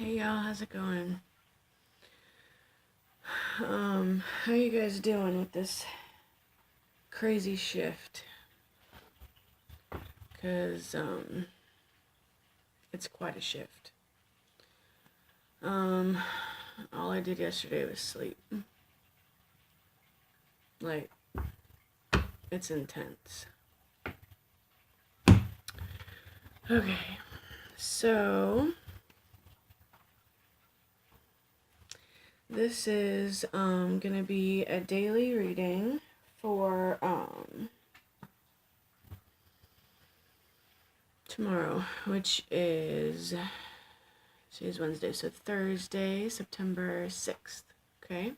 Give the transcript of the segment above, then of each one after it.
Hey y'all, how's it going? How you guys doing with this crazy shift? Cause it's quite a shift. All I did yesterday was sleep. Like, it's intense. Okay, so this is gonna be a daily reading for tomorrow, which is today's Wednesday, so Thursday, September 6th. Okay.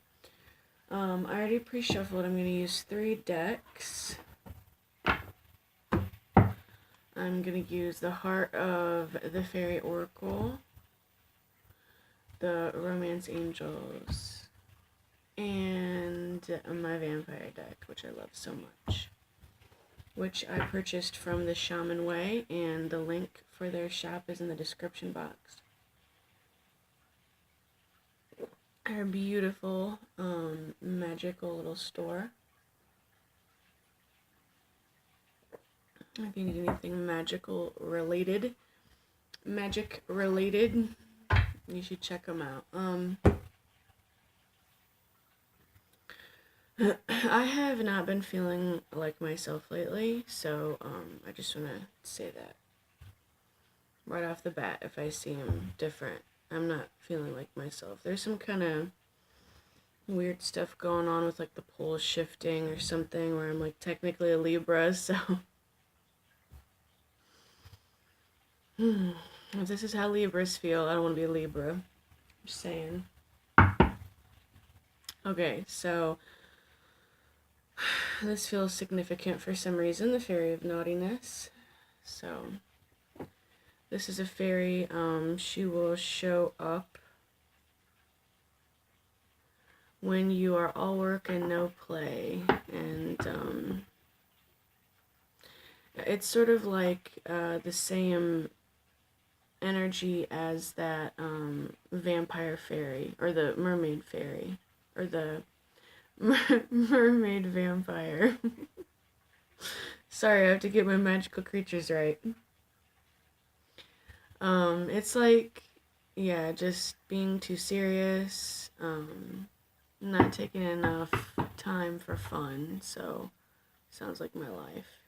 I already pre-shuffled. I'm gonna use 3 decks. I'm gonna use the Heart of the Fairy Oracle, the Romance Angels, and my Vampire deck, which I love so much, which I purchased from the Shaman Way, and the link for their shop is in the description box. They're a beautiful, magical little store. If you need anything magic related, you should check them out. I have not been feeling like myself lately, so I just want to say that right off the bat. If I seem different, I'm not feeling like myself. There's some kind of weird stuff going on with like the poles shifting or something, where I'm like technically a Libra, so if this is how Libras feel, I don't want to be a Libra. I'm just saying. Okay, so this feels significant for some reason, the Fairy of Naughtiness. So this is a fairy, she will show up when you are all work and no play. And it's sort of like the same energy as that vampire fairy, or the mermaid fairy, or the mermaid vampire. Sorry, I have to get my magical creatures right. It's like, yeah, just being too serious, not taking enough time for fun, so sounds like my life.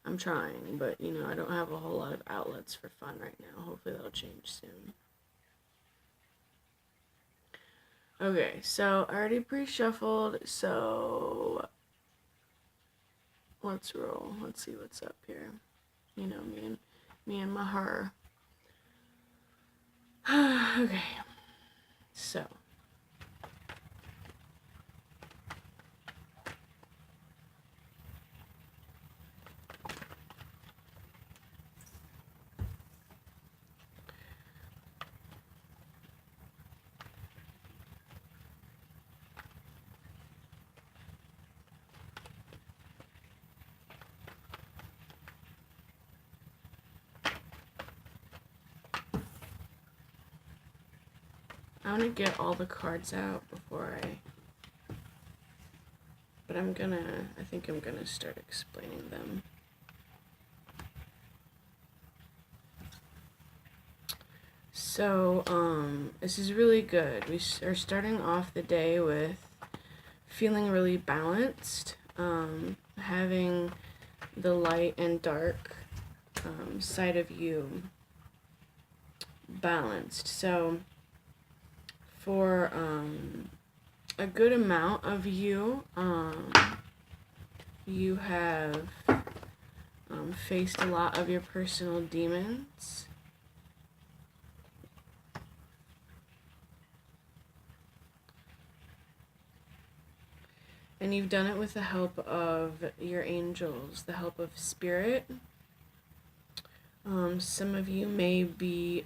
I'm trying, but I don't have a whole lot of outlets for fun right now. Hopefully that'll change soon. Okay, so I already pre-shuffled, so let's roll. Let's see what's up here. Me and my her. Okay, so I want to get all the cards out before but I think I'm gonna start explaining them. So, this is really good. We are starting off the day with feeling really balanced, having the light and dark side of you balanced. So, for a good amount of you, you have faced a lot of your personal demons. And you've done it with the help of your angels, the help of spirit. Some of you may be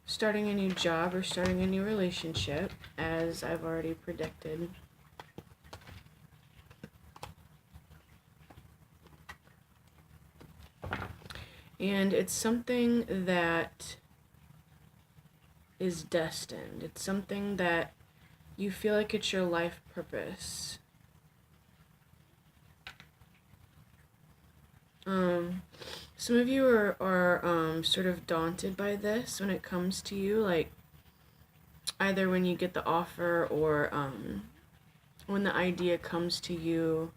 starting a new job or starting a new relationship, as I've already predicted. And it's something that is destined. It's something that you feel like it's your life purpose. Some of you are sort of daunted by this when it comes to you, like either when you get the offer or when the idea comes to you,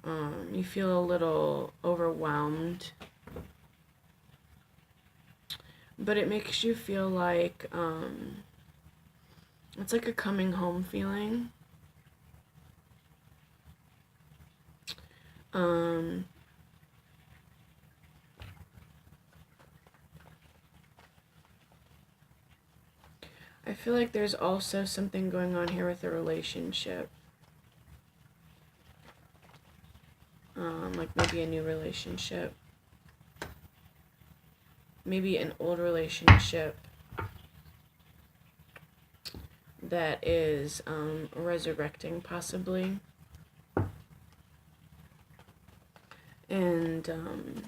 you feel a little overwhelmed. But it makes you feel like it's like a coming home feeling. I feel like there's also something going on here with a relationship. Like maybe a new relationship. Maybe an old relationship that is resurrecting, possibly. And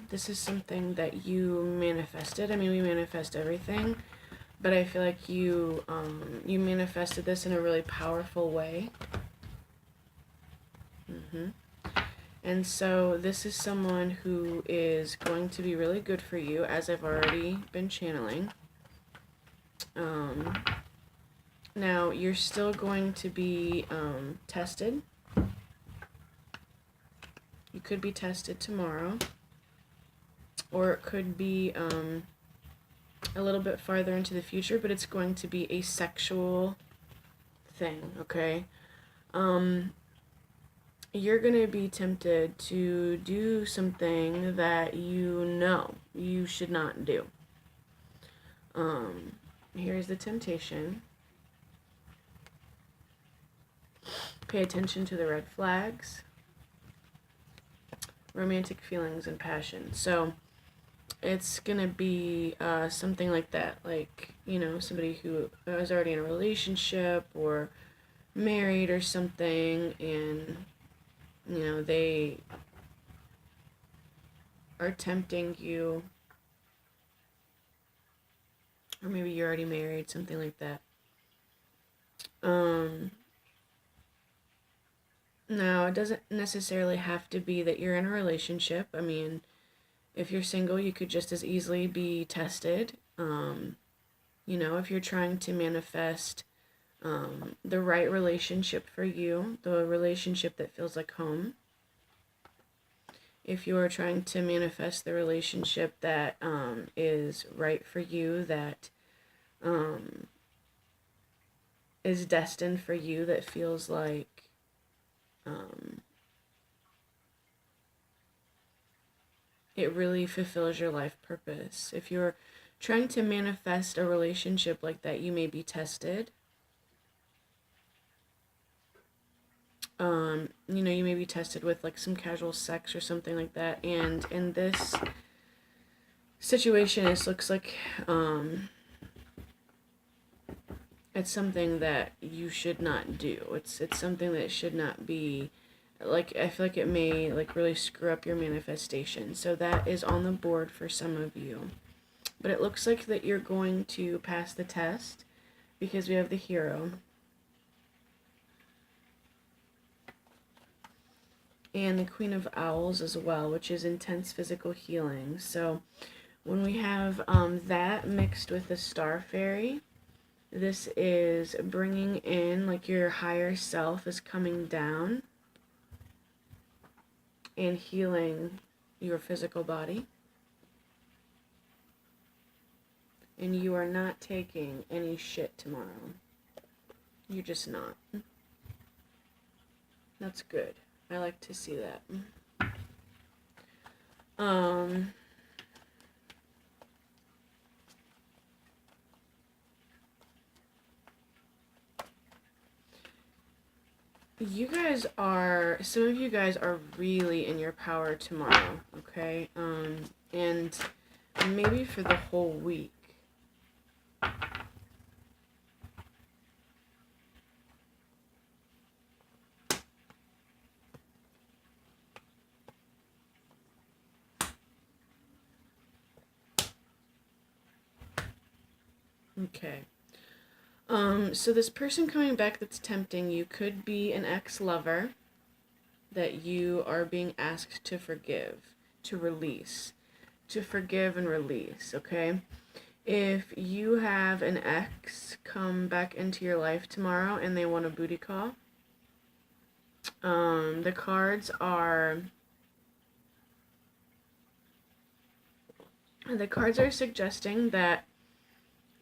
this is something that you manifested. I mean, we manifest everything. But I feel like you manifested this in a really powerful way. And so this is someone who is going to be really good for you, as I've already been channeling. Now, you're still going to be tested. You could be tested tomorrow. Or it could be a little bit farther into the future, but it's going to be a sexual thing, okay? You're going to be tempted to do something that you know you should not do. Here's the temptation. Pay attention to the red flags. Romantic feelings and passion. So it's gonna be something like that, like, you know, somebody who is already in a relationship or married or something, and, you know, they are tempting you, or maybe you're already married, something like that. Now, it doesn't necessarily have to be that you're in a relationship. I mean, if you're single, you could just as easily be tested. You know, if you're trying to manifest the right relationship for you, the relationship that feels like home. If you're trying to manifest the relationship that is right for you, that is destined for you, that feels like it really fulfills your life purpose. If you're trying to manifest a relationship like that, you may be tested. You know, you may be tested with like some casual sex or something like that. And in this situation, it looks like it's something that you should not do. It's something that should not be, like, I feel like it may like really screw up your manifestation. So that is on the board for some of you. But it looks like that you're going to pass the test because we have the Hero. And the Queen of Owls as well, which is intense physical healing. So when we have that mixed with the Star Fairy, this is bringing in, like, your higher self is coming down and healing your physical body. And you are not taking any shit tomorrow. You're just not. That's good. I like to see that. You guys are, some of you guys are really in your power tomorrow, okay? And maybe for the whole week. Okay. So this person coming back that's tempting you could be an ex-lover that you are being asked to forgive, to release, to forgive and release, okay? If you have an ex come back into your life tomorrow and they want a booty call, the cards are suggesting that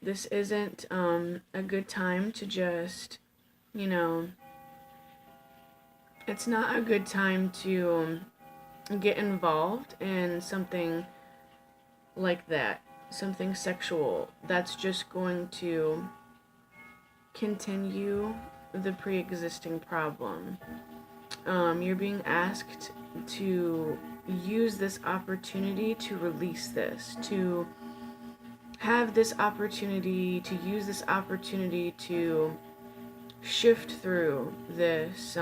this isn't a good time to just, you know, it's not a good time to get involved in something like that, something sexual that's just going to continue the pre-existing problem. You're being asked to use this opportunity to release this, to have this opportunity, to use this opportunity to shift through this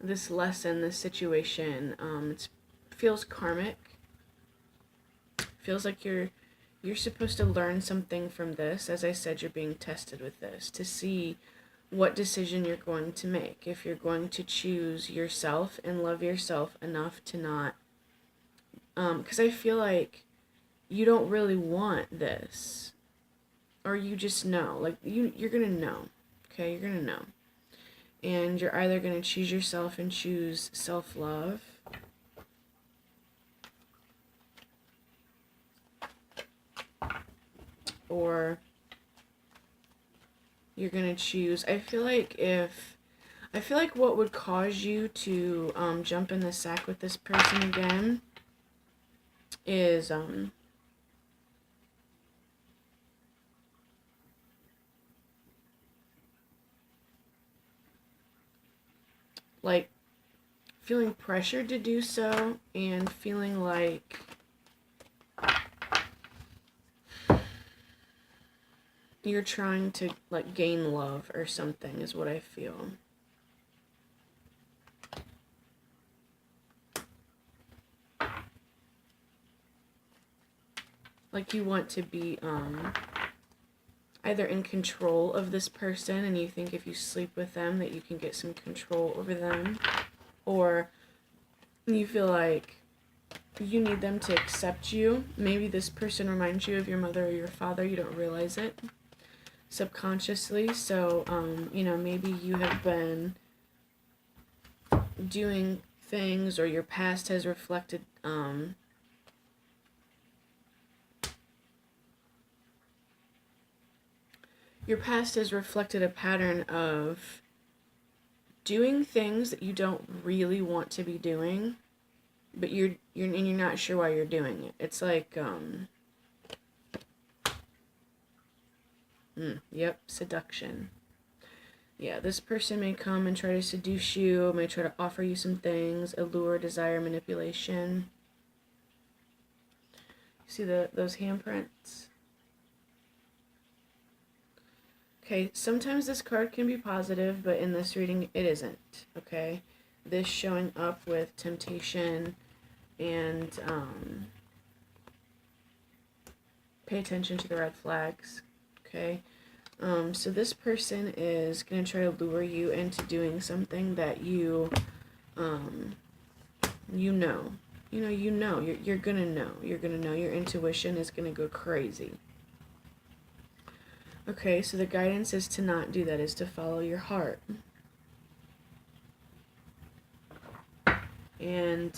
this lesson, this situation. It feels karmic. Feels like you're supposed to learn something from this. As I said, you're being tested with this to see what decision you're going to make. If you're going to choose yourself and love yourself enough to not, because I feel like you don't really want this, or you just know, like you're gonna know, okay, you're gonna know, and you're either gonna choose yourself and choose self-love, or you're gonna choose, I feel like what would cause you to jump in the sack with this person again is like feeling pressured to do so, and feeling like you're trying to like gain love or something is what I feel. Like you want to be either in control of this person, and you think if you sleep with them that you can get some control over them, or you feel like you need them to accept you. Maybe this person reminds you of your mother or your father, you don't realize it subconsciously. So maybe you have been doing things, or your past has reflected a pattern of doing things that you don't really want to be doing, but you're not sure why you're doing it. It's like yep, seduction. Yeah, this person may come and try to seduce you, may try to offer you some things, allure, desire, manipulation. See those handprints? Okay, sometimes this card can be positive, but in this reading it isn't, okay? This showing up with temptation and pay attention to the red flags, okay? So this person is going to try to lure you into doing something that you're gonna know. You're gonna know. Your intuition is gonna go crazy. Okay, so the guidance is to not do that, is to follow your heart. And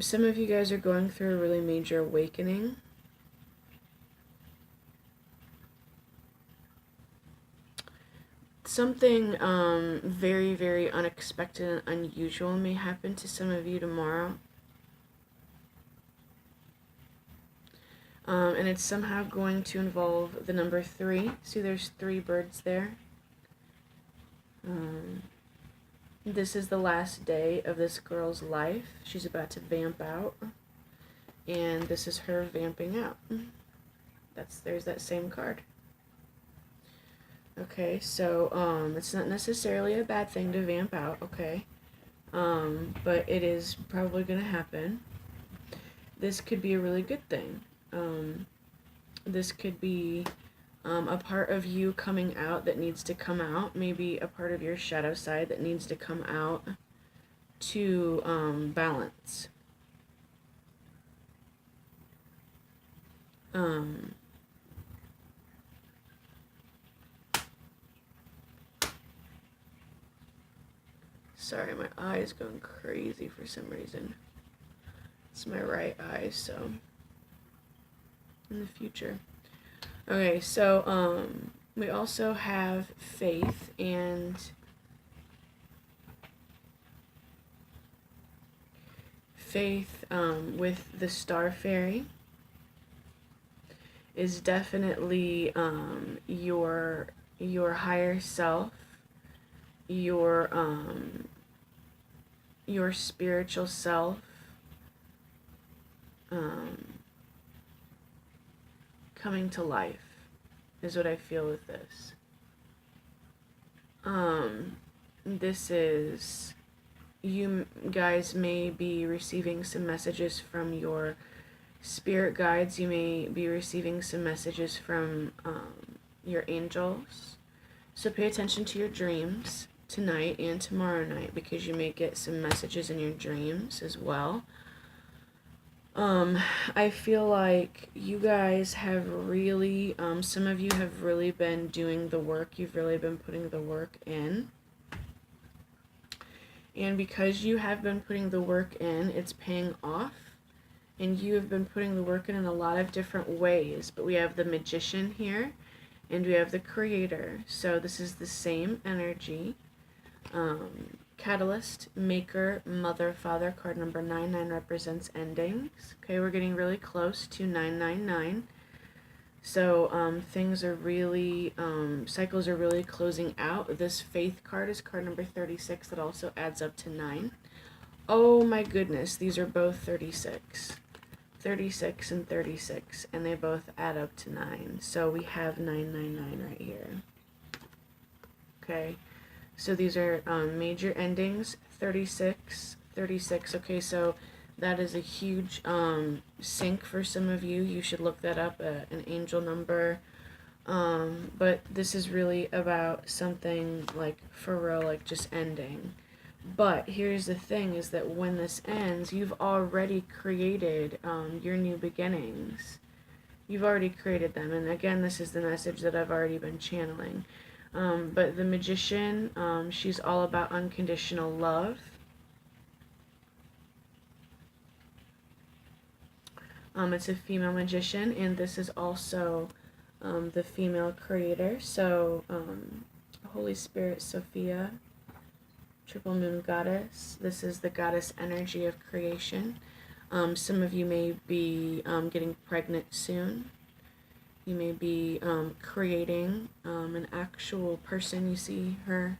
some of you guys are going through a really major awakening. Something very, very unexpected and unusual may happen to some of you tomorrow. And it's somehow going to involve the number 3. See, there's 3 birds there. This is the last day of this girl's life. She's about to vamp out. And this is her vamping out. There's that same card. Okay, so it's not necessarily a bad thing to vamp out, okay? But it is probably going to happen. This could be a really good thing. This could be a part of you coming out that needs to come out, maybe a part of your shadow side that needs to come out to balance. Um, sorry, my eye is going crazy for some reason. It's my right eye, so in the future. Okay, so we also have faith, and faith with the star fairy is definitely your higher self, your your spiritual self, coming to life is what I feel with this. This is, you guys may be receiving some messages from your spirit guides. You may be receiving some messages from your angels. So pay attention to your dreams tonight and tomorrow night, because you may get some messages in your dreams as well. I feel like you guys have really, some of you have really been doing the work. You've really been putting the work in. And because you have been putting the work in, it's paying off. And you have been putting the work in a lot of different ways. But we have the Magician here, and we have the Creator. So this is the same energy. Catalyst, Maker, Mother, Father. Card number 99 represents endings. Okay, we're getting really close to 999. So things are really, cycles are really closing out. This Faith card is card number 36 that also adds up to 9. Oh my goodness, these are both 36. 36 and 36, and they both add up to 9. So we have 999 right here. Okay, so these are major endings, 36, 36. Okay, so that is a huge sync for some of you. You should look that up, an angel number. But this is really about something like for real, like just ending. But here's the thing, is that when this ends, you've already created your new beginnings. You've already created them. And again, this is the message that I've already been channeling. But the Magician, she's all about unconditional love. It's a female magician, and this is also the female creator. So, Holy Spirit, Sophia, Triple Moon Goddess. This is the goddess energy of creation. Some of you may be getting pregnant soon. You may be creating an actual person. You see her,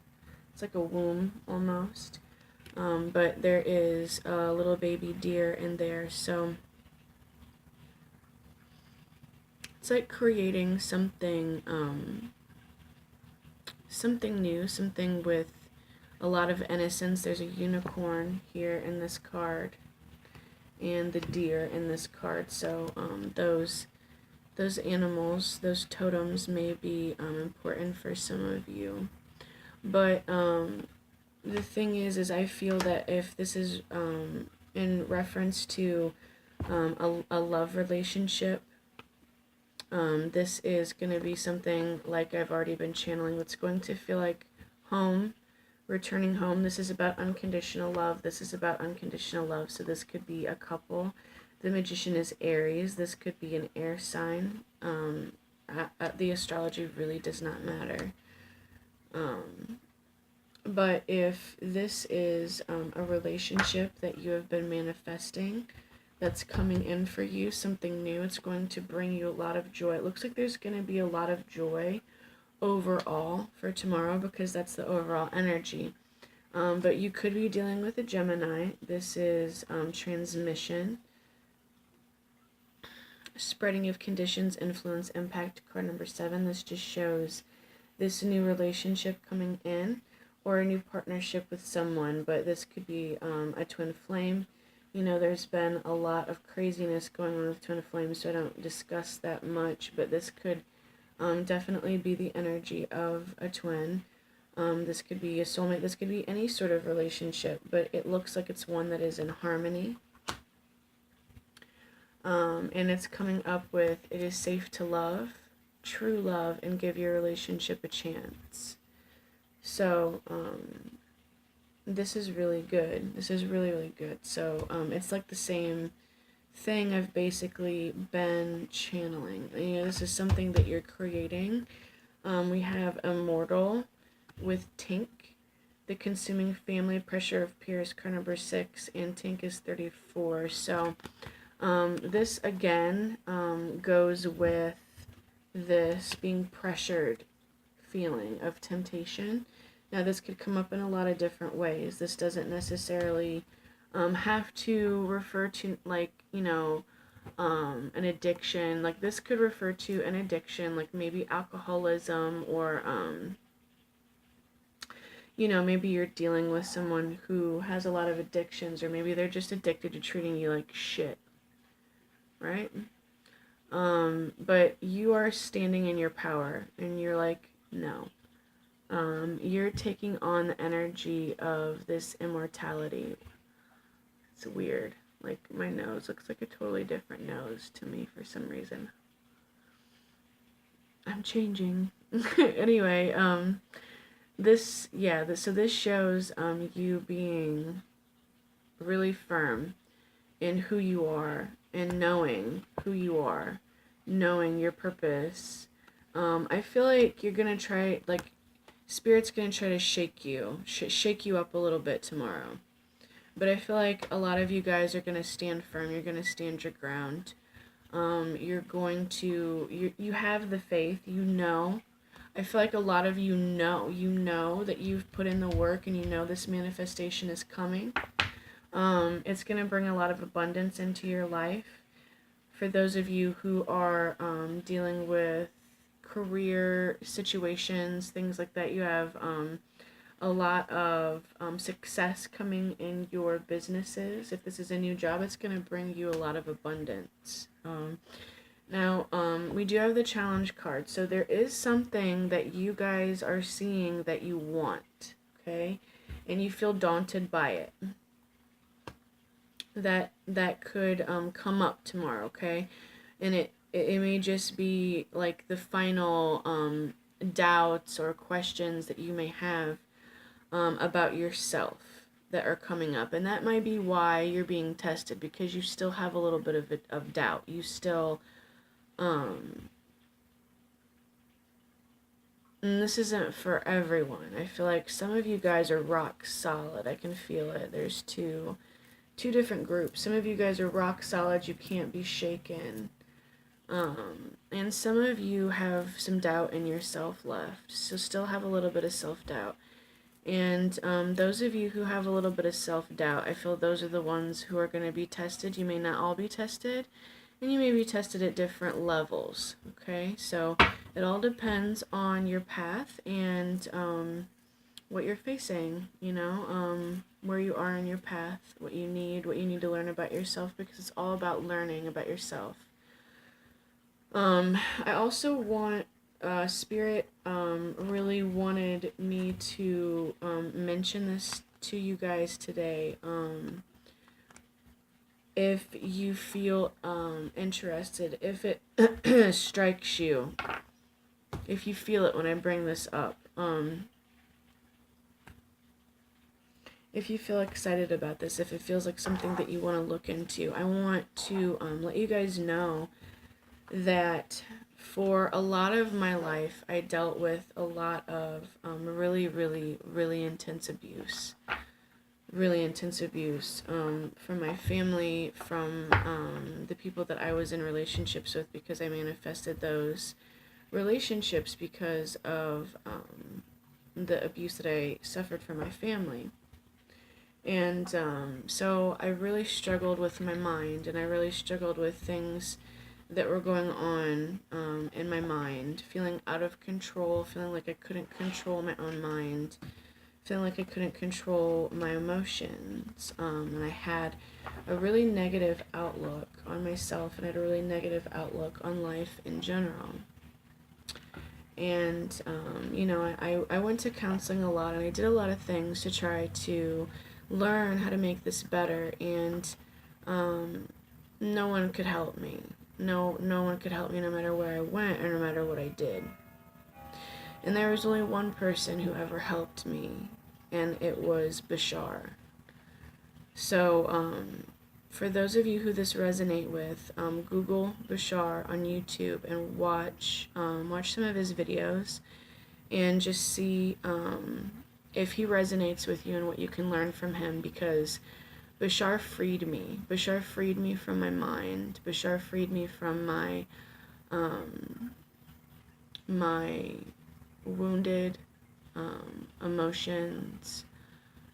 it's like a womb almost. But there is a little baby deer in there. So it's like creating something, something new, something with a lot of innocence. There's a unicorn here in this card, and the deer in this card. So those animals, those totems may be important for some of you. But the thing is I feel that if this is in reference to a love relationship, this is going to be something like I've already been channeling. That's going to feel like home, returning home. This is about unconditional love. This is about unconditional love. So this could be a couple. The Magician is Aries. This could be an air sign. The astrology really does not matter. But if this is a relationship that you have been manifesting, that's coming in for you, something new, it's going to bring you a lot of joy. It looks like there's going to be a lot of joy overall for tomorrow, because that's the overall energy. But you could be dealing with a Gemini. This is transmission, spreading of conditions, influence, impact, card number 7. This just shows this new relationship coming in, or a new partnership with someone, but this could be a twin flame. You know, there's been a lot of craziness going on with twin flames, so I don't discuss that much, but this could definitely be the energy of a twin. This could be a soulmate, this could be any sort of relationship, but it looks like it's one that is in harmony. And it's coming up with, it is safe to love, true love, and give your relationship a chance. So, this is really good. This is really, really good. So, it's like the same thing I've basically been channeling. You know, this is something that you're creating. We have Immortal with Tink, the consuming family pressure of peers, card number 6, and Tink is 34. So, this again goes with this being pressured feeling of temptation. Now, this could come up in a lot of different ways. This doesn't necessarily have to refer to, like, you know, an addiction. Like, this could refer to an addiction, like maybe alcoholism, or, you know, maybe you're dealing with someone who has a lot of addictions, or maybe they're just addicted to treating you like shit, right? But you are standing in your power, and you're like, no. You're taking on the energy of this immortality. It's weird. Like, my nose looks like a totally different nose to me for some reason. I'm changing. Anyway, so this shows you being really firm in who you are, and knowing who you are, knowing your purpose. I feel like you're gonna try, like, Spirit's gonna try to shake you up a little bit tomorrow. But I feel like a lot of you guys are gonna stand firm. You're gonna stand your ground. You're going to, you have the faith, you know. I feel like a lot of you know that you've put in the work, and you know this manifestation is coming. It's going to bring a lot of abundance into your life. For those of you who are dealing with career situations, things like that, you have a lot of success coming in your businesses. If this is a new job, it's going to bring you a lot of abundance. Now, we do have the challenge card. So there is something that you guys are seeing that you want, okay? And you feel daunted by it. That could come up tomorrow, okay? And it may just be like the final doubts or questions that you may have about yourself that are coming up. And that might be why you're being tested, because you still have a little bit of doubt. You still... and this isn't for everyone. I feel like some of you guys are rock solid. I can feel it. There's two different groups. Some of you guys are rock solid. You can't be shaken. And some of you have some doubt in yourself left. So still have a little bit of self-doubt. And those of you who have a little bit of self-doubt, I feel those are the ones who are going to be tested. You may not all be tested. And you may be tested at different levels, okay? So it all depends on your path and what you're facing, you know, where you are in your path, what you need to learn about yourself, because it's all about learning about yourself. I also want, Spirit really wanted me to mention this to you guys today. If you feel interested, if it strikes you, if you feel it when I bring this up, if you feel excited about this, if it feels like something that you want to look into, I want to let you guys know that for a lot of my life, I dealt with a lot of really, really, really intense abuse. Really intense abuse from my family, from the people that I was in relationships with, because I manifested those relationships because of the abuse that I suffered from my family. And so I really struggled with my mind, and I really struggled with things that were going on in my mind, feeling out of control, feeling like I couldn't control my own mind, feeling like I couldn't control my emotions. And I had a really negative outlook on myself, and I had a really negative outlook on life in general. And, I went to counseling a lot, and I did a lot of things to try to learn how to make this better, and no one could help me. No one could help me no matter where I went or no matter what I did. And there was only one person who ever helped me, and it was Bashar. So, for those of you who this resonate with, Google Bashar on YouTube and watch some of his videos, and just see if he resonates with you and what you can learn from him, because Bashar freed me. Bashar freed me from my mind. Bashar freed me from my my wounded emotions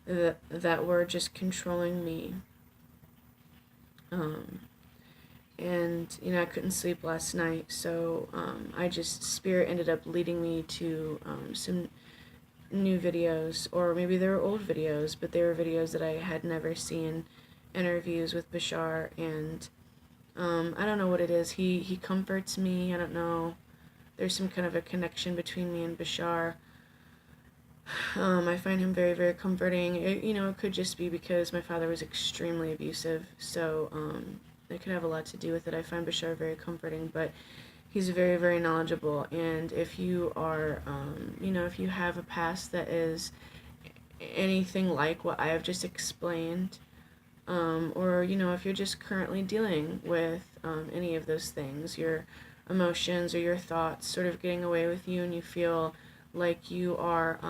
that were just controlling me. And I couldn't sleep last night, so Spirit ended up leading me to some new videos, or maybe they were old videos, but they were videos that I had never seen, interviews with Bashar, and I don't know what it is. He comforts me. I don't know. There's some kind of a connection between me and Bashar. I find him very, very comforting. It could just be because my father was extremely abusive, so it could have a lot to do with it. I find Bashar very comforting, but he's very, very knowledgeable, and if you are, if you have a past that is anything like what I have just explained, or, if you're just currently dealing with any of those things, your emotions or your thoughts sort of getting away with you, and you feel like you are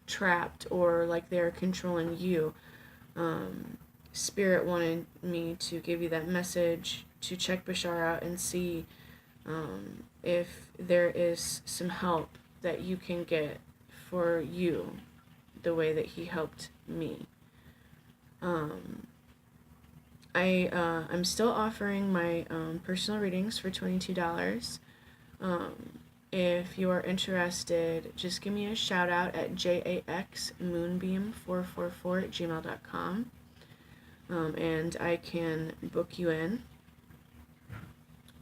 trapped, or like they're controlling you, Spirit wanted me to give you that message to check Bashar out and see if there is some help that you can get for you the way that he helped me. I'm still offering my personal readings for $22. If you are interested, just give me a shout out at jaxmoonbeam444@gmail.com, and I can book you in.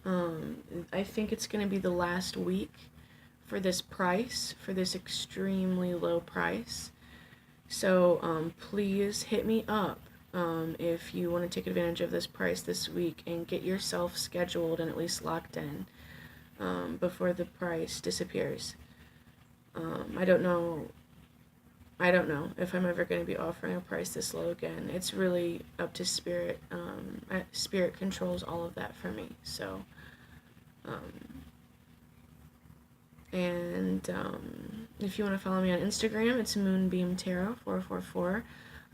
I think it's going to be the last week for this price, for this extremely low price. So please hit me up if you want to take advantage of this price this week and get yourself scheduled and at least locked in before the price disappears. I don't know if I'm ever going to be offering a price this low again. It's really up to Spirit. Spirit controls all of that for me. So, if you want to follow me on Instagram, it's Moonbeam Tarot 444.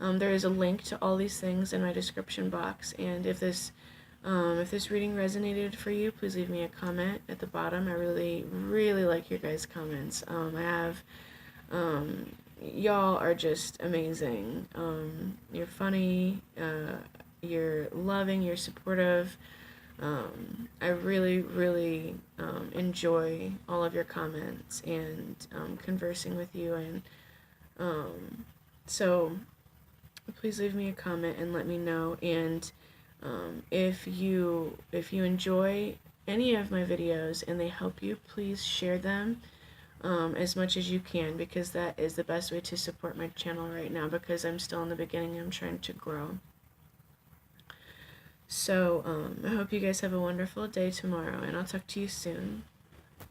There is a link to all these things in my description box, and if this reading resonated for you, please leave me a comment at the bottom. I really, really like your guys' comments. Y'all are just amazing. You're funny, you're loving, you're supportive. I really, really enjoy all of your comments and conversing with you, and so please leave me a comment and let me know. And if you enjoy any of my videos and they help you, please share them as much as you can, because that is the best way to support my channel right now, because I'm still in the beginning. I'm trying to grow. So I hope you guys have a wonderful day tomorrow, and I'll talk to you soon.